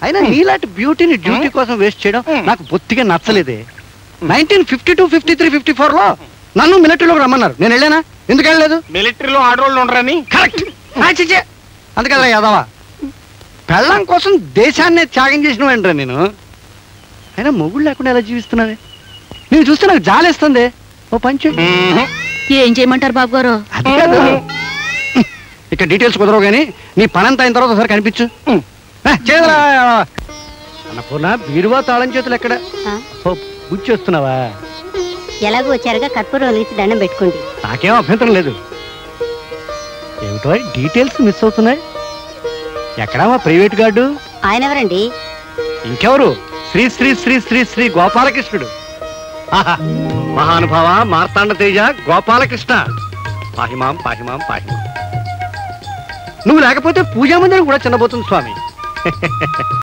అయినా నీలాంటి బ్యూటీని డ్యూటీ కోసం వేస్ట్ చేయడం నాకు బొత్తిగా నచ్చలేదే. 1952, 53, 54లో నన్ను మిలిటరీలోకి రమ్మన్నారు. నేను వెళ్ళానా? ఎందుకు వెళ్ళలేదు? మిలిటరీలో ఆడవాళ్ళు ఉండరని. కరెక్ట్. అందుకల్లా యాదవా పెళ్ళం కోసం దేశాన్నే త్యాగం చేసిన ఏంట్రా నేను. అయినా మొగుడు లేకుండా ఎలా జీవిస్తున్నావే? నేను చూస్తే నాకు జాలేస్తుంది. ఓ పంచు ఏం చేయమంటారు బాబు గారు? అది కాదు, ఇక డీటెయిల్స్ కుదరవు కానీ నీ పనంతా అయిన తర్వాత ఒకసారి కనిపించు. చేదరా అన్నపూర్ణ, బీరువా తాళం చేతులు ఎక్కడ? గుచ్చేస్తున్నావా? ఎలాగో వచ్చారుగా కర్పూరం వెలిగించి దండం పెట్టుకోండి. నాకేం అభ్యంతరం లేదు. ఏమిటో డీటెయిల్స్ మిస్ అవుతున్నాయి. ఎక్కడా మా ప్రైవేట్ గార్డు? ఆయన ఎవరండి? ఇంకెవరు? శ్రీ శ్రీ శ్రీ శ్రీ శ్రీ గోపాలకృష్ణుడు. మహానుభావ మార్తాండ తేజ గోపాలకృష్ణ, పాహిమాం పాహిమాం పాహిమాం. నువ్వు లేకపోతే పూజా మందిరం కూడా చిన్నబోతుంది స్వామి.